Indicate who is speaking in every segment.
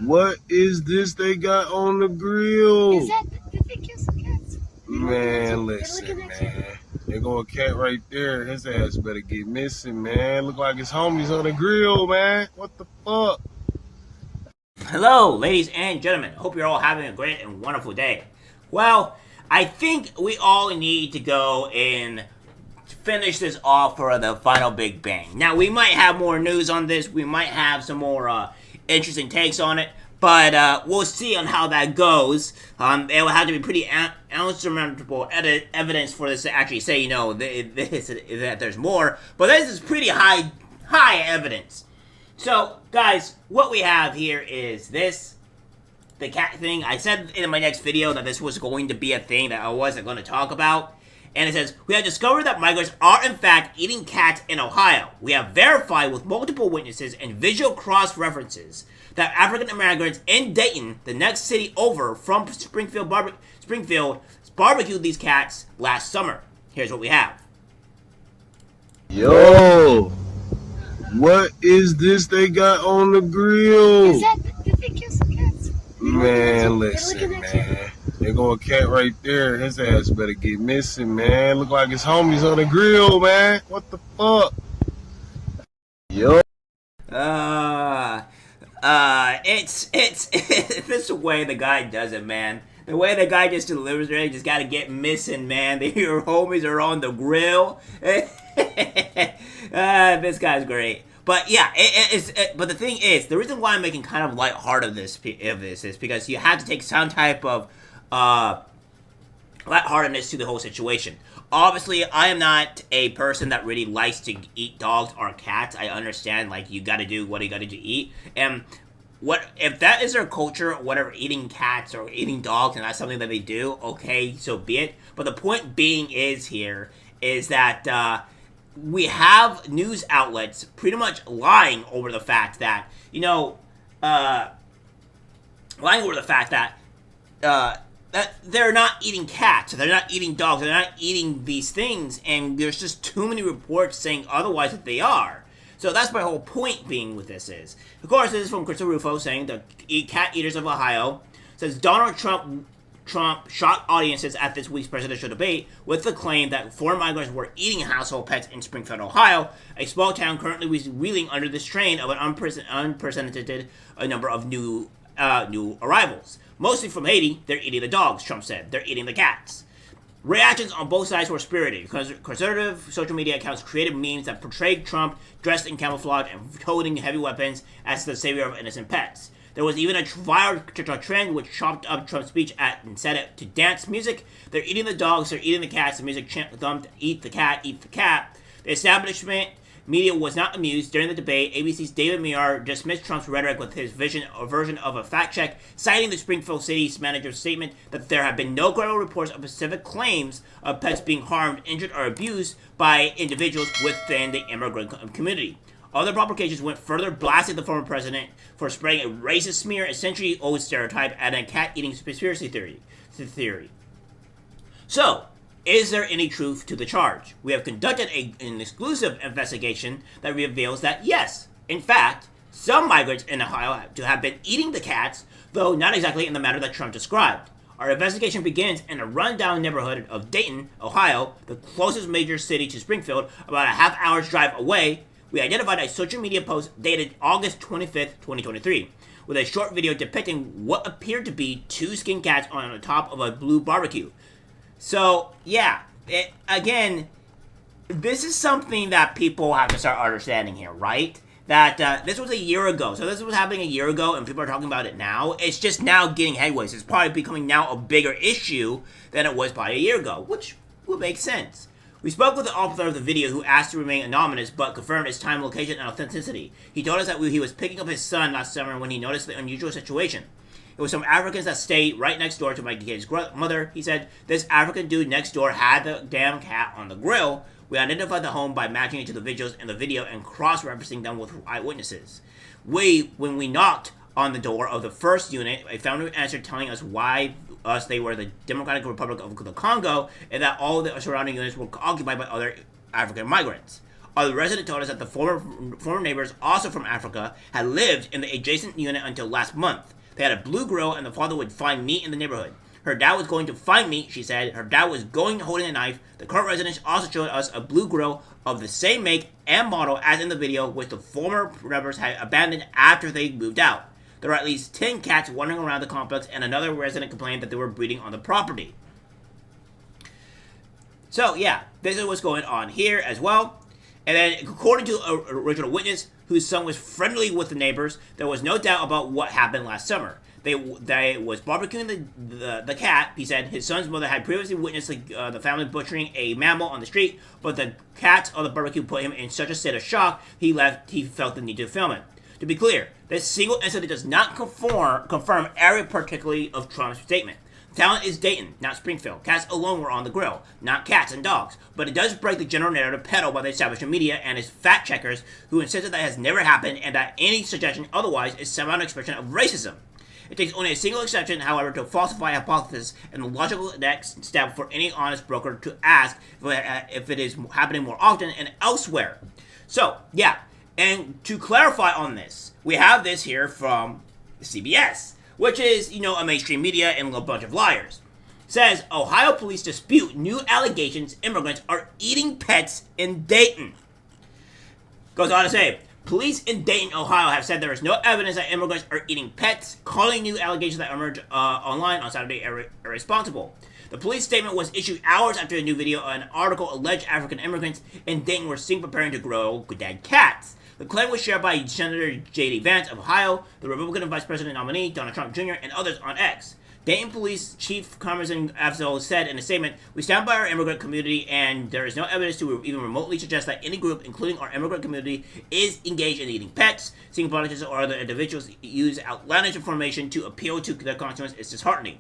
Speaker 1: What is this they got on the grill?
Speaker 2: Is that, did they kill some cats?
Speaker 1: Man, listen, man. There go a cat right there. His ass better get missing, man. Look like his homies on the grill, man. What the fuck?
Speaker 3: Hello, ladies and gentlemen. Hope you're all having a great and wonderful day. Well, I think we all need to go and finish this off for the final Big Bang. Now, we might have more news on this. We might have some more interesting takes on it. But we'll see on how that goes. It will have to be pretty insurmountable evidence for this to actually say, that there's more. But this is pretty high evidence. So, guys, what we have here is this. The cat thing. I said in my next video that this was going to be a thing that I wasn't going to talk about. And it says, we have discovered that migrants are in fact eating cats in Ohio. We have verified with multiple witnesses and visual cross-references that African immigrants in Dayton, the next city over from Springfield, barbecued these cats last summer. Here's what we have.
Speaker 1: Yo, what is this they got on the grill?
Speaker 2: Is that, did they kill some cats?
Speaker 1: Man, listen, man. There go a cat right there. His ass better get missing, man. Look like his homies on the grill, man. What the fuck? Yo.
Speaker 3: It's the way the guy does it, man. The way the guy just delivers it, you just gotta get missing, man. Your homies are on the grill. This guy's great. But yeah, but the thing is, the reason why I'm making kind of lighthearted of this is because you have to take some type of lightheartedness to the whole situation. Obviously, I am not a person that really likes to eat dogs or cats. I understand, you gotta do what you gotta do to eat. And what if that is their culture, whatever, eating cats or eating dogs, and that's something that they do, okay, so be it. But the point being is that we have news outlets pretty much lying over the fact that, that they're not eating cats, they're not eating dogs, they're not eating these things, and there's just too many reports saying otherwise that they are. So that's my whole point being with this is. Of course, this is from Crystal Rufo saying the cat eaters of Ohio. Says Donald Trump shocked audiences at this week's presidential debate with the claim that foreign migrants were eating household pets in Springfield, Ohio, a small town currently reeling under the strain of an unprecedented number of new arrivals. Mostly from Haiti, they're eating the dogs, Trump said. They're eating the cats. Reactions on both sides were spirited. Conservative social media accounts created memes that portrayed Trump dressed in camouflage and holding heavy weapons as the savior of innocent pets. There was even a viral TikTok trend which chopped up Trump's speech and set it to dance music. They're eating the dogs, they're eating the cats, the music thumped, eat the cat, eat the cat. The establishment media was not amused. During the debate, ABC's David Meyer dismissed Trump's rhetoric with his version of a fact check, citing the Springfield City manager's statement that there have been no credible reports of specific claims of pets being harmed, injured, or abused by individuals within the immigrant community. Other publications went further, blasting the former president for spreading a racist smear, a century-old stereotype, and a cat-eating conspiracy theory. So, is there any truth to the charge? We have conducted an exclusive investigation that reveals that yes, in fact, some migrants in Ohio have been eating the cats, though not exactly in the manner that Trump described. Our investigation begins in a rundown neighborhood of Dayton, Ohio, the closest major city to Springfield, about a half-hour's drive away. We identified a social media post dated August 25th, 2023, with a short video depicting what appeared to be two skinned cats on the top of a blue barbecue. So, yeah, again, this is something that people have to start understanding here, right? That this was a year ago. So this was happening a year ago, and people are talking about it now. It's just now getting headways. It's probably becoming now a bigger issue than it was probably a year ago, which would make sense. We spoke with the author of the video who asked to remain anonymous but confirmed its time, location, and authenticity. He told us that he was picking up his son last summer when he noticed the unusual situation. It was some Africans that stayed right next door to my kid's mother. He said, this African dude next door had the damn cat on the grill. We identified the home by matching it to the visuals in the video and cross-referencing them with eyewitnesses. When we knocked on the door of the first unit, a founder answered telling us why they were the Democratic Republic of the Congo and that all the surrounding units were occupied by other African migrants. Other resident told us that the former neighbors, also from Africa, had lived in the adjacent unit until last month. They had a blue grill, and the father would find meat in the neighborhood. Her dad was going to find meat, she said. Her dad was going holding a knife. The current residents also showed us a blue grill of the same make and model as in the video, which the former neighbors had abandoned after they moved out. There were at least 10 cats wandering around the complex, and another resident complained that they were breeding on the property. So, yeah, this is what's going on here as well. And then, according to an original witness, whose son was friendly with the neighbors, there was no doubt about what happened last summer. They was barbecuing the cat. He said his son's mother had previously witnessed the family butchering a mammal on the street, but the cats on the barbecue put him in such a state of shock, he felt the need to film it. To be clear, this single incident does not confirm every particularly of Trump's statement. Talent is Dayton, not Springfield. Cats alone were on the grill, not cats and dogs. But it does break the general narrative peddled by the establishment media and its fact-checkers who insisted that has never happened and that any suggestion otherwise is somehow an expression of racism. It takes only a single exception, however, to falsify a hypothesis, and the logical next step for any honest broker to ask if it is happening more often and elsewhere. So, yeah, and to clarify on this, we have this here from CBS, which is, a mainstream media and a bunch of liars. It says, Ohio police dispute new allegations immigrants are eating pets in Dayton. Goes on to say, police in Dayton, Ohio have said there is no evidence that immigrants are eating pets, calling new allegations that emerged online on Saturday irresponsible. The police statement was issued hours after a new video and an article alleged African immigrants in Dayton were seen preparing to grow dead cats. The claim was shared by Senator J.D. Vance of Ohio, the Republican Vice President nominee, Donald Trump Jr., and others on X. Dayton Police Chief Carmazin Afzal said in a statement, "We stand by our immigrant community, and there is no evidence to even remotely suggest that any group, including our immigrant community, is engaged in eating pets. Seeing politicians or other individuals use outlandish information to appeal to their constituents is disheartening."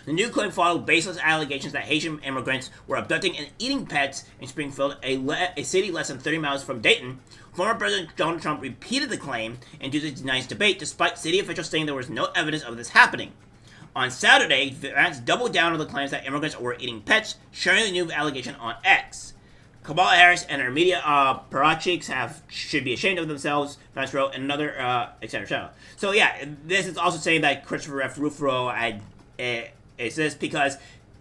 Speaker 3: The new claim followed baseless allegations that Haitian immigrants were abducting and eating pets in Springfield, a city less than 30 miles from Dayton. Former President Donald Trump repeated the claim in Tuesday's tonight's debate, despite city officials saying there was no evidence of this happening. On Saturday, Vance doubled down on the claims that immigrants were eating pets, sharing the new allegation on X. Kamala Harris and her media apparatchiks should be ashamed of themselves, Vance wrote, and another, etc. So yeah, this is also saying that Christopher F. Rufo is this because,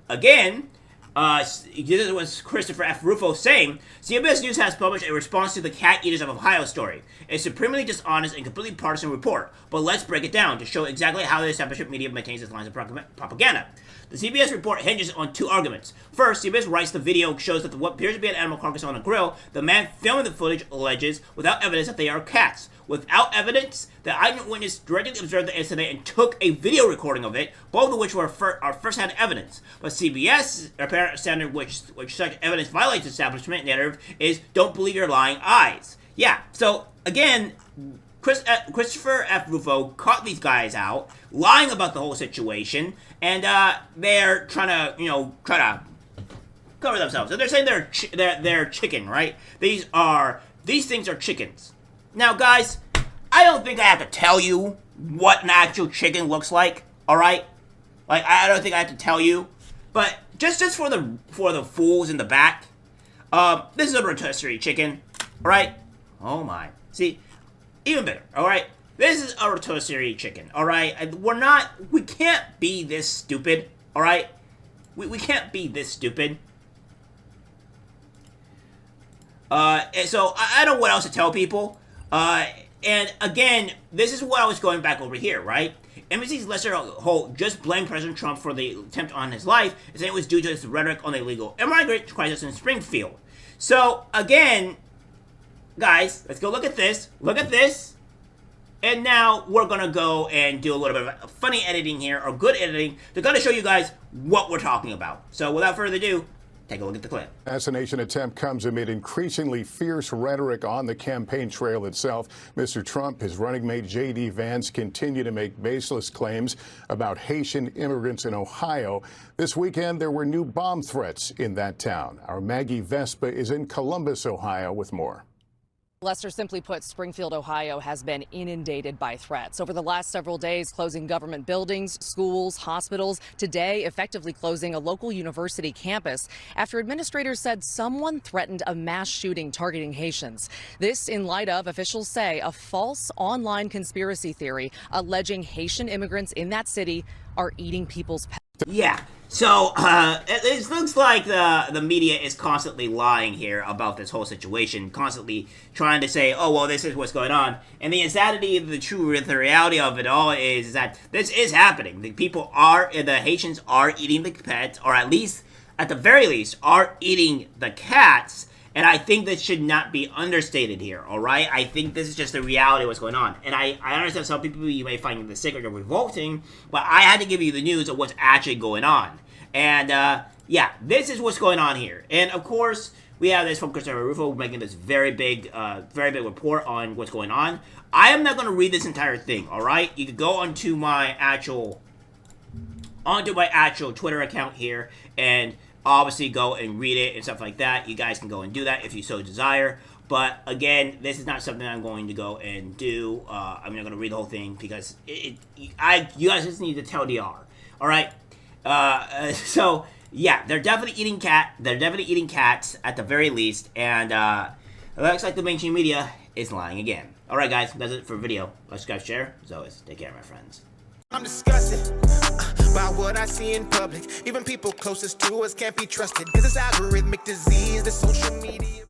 Speaker 3: again, this was Christopher F. Rufo saying, CBS News has published a response to the Cat Eaters of Ohio story. A supremely dishonest and completely partisan report, but let's break it down to show exactly how the establishment media maintains its lines of propaganda. The CBS report hinges on two arguments. First, CBS writes the video shows that what appears to be an animal carcass on a grill, the man filming the footage alleges, without evidence, that they are cats. Without evidence, the eyewitness directly observed the incident and took a video recording of it, both of which are first-hand evidence. But CBS' apparent standard, which such evidence violates establishment narrative, is don't believe your lying eyes. Yeah, so, again, Christopher F. Rufo caught these guys out, lying about the whole situation, and they're trying to cover themselves. So they're saying they're chicken, right? These things are chickens. Now, guys, I don't think I have to tell you what an actual chicken looks like, all right? Like, I don't think I have to tell you, but just for the fools in the back, this is a rotisserie chicken, all right? Oh my, see, even better, all right? This is a rotisserie chicken, all right? We can't be this stupid, all right? We can't be this stupid. And so I don't know what else to tell people. And again, this is what I was going back over here, right? NBC's Lester Holt just blamed President Trump for the attempt on his life, saying it was due to his rhetoric on the illegal immigrant crisis in Springfield. So, again, guys, let's go look at this. Look at this. And now we're going to go and do a little bit of funny editing here, or good editing, to kind of show you guys what we're talking about. So, without further ado, take a look at the clip. Assassination attempt comes amid increasingly fierce rhetoric on the campaign trail itself. Mr. Trump, his running mate J.D. Vance continue to make baseless claims about Haitian immigrants in Ohio. This weekend, there were new bomb threats in that town. Our Maggie Vespa is in Columbus, Ohio, with more.
Speaker 4: Lester, simply put, Springfield, Ohio has been inundated by threats. Over the last several days, closing government buildings, schools, hospitals. Today, effectively closing a local university campus after administrators said someone threatened a mass shooting targeting Haitians. This in light of, officials say, a false online conspiracy theory alleging Haitian immigrants in that city are eating people's pets.
Speaker 3: Yeah. So, it looks like the media is constantly lying here about this whole situation, constantly trying to say, oh, well, this is what's going on. And the insanity, the reality of it all is that this is happening. The Haitians are eating the pets, or at least, at the very least, are eating the cats. And I think this should not be understated here, all right? I think this is just the reality of what's going on. And I understand some people, you may find the sick or revolting, but I had to give you the news of what's actually going on. And, yeah, this is what's going on here. And, of course, we have this from Christopher Rufo making this very big report on what's going on. I am not going to read this entire thing, all right? You can go onto my actual Twitter account here and obviously go and read it and stuff like that. You guys can go and do that if you so desire. But again, this is not something I'm going to go and do. I'm not going to read the whole thing because you guys just need to tell DR. All right. So yeah, they're definitely eating cats at the very least, and it looks like the mainstream media is lying again. All right, guys, that's it for the video. Like, subscribe, share. As always, take care, my friends.
Speaker 5: I'm disgusted by what I see in public. Even people closest to us can't be trusted. Cause it's algorithmic disease, the social media.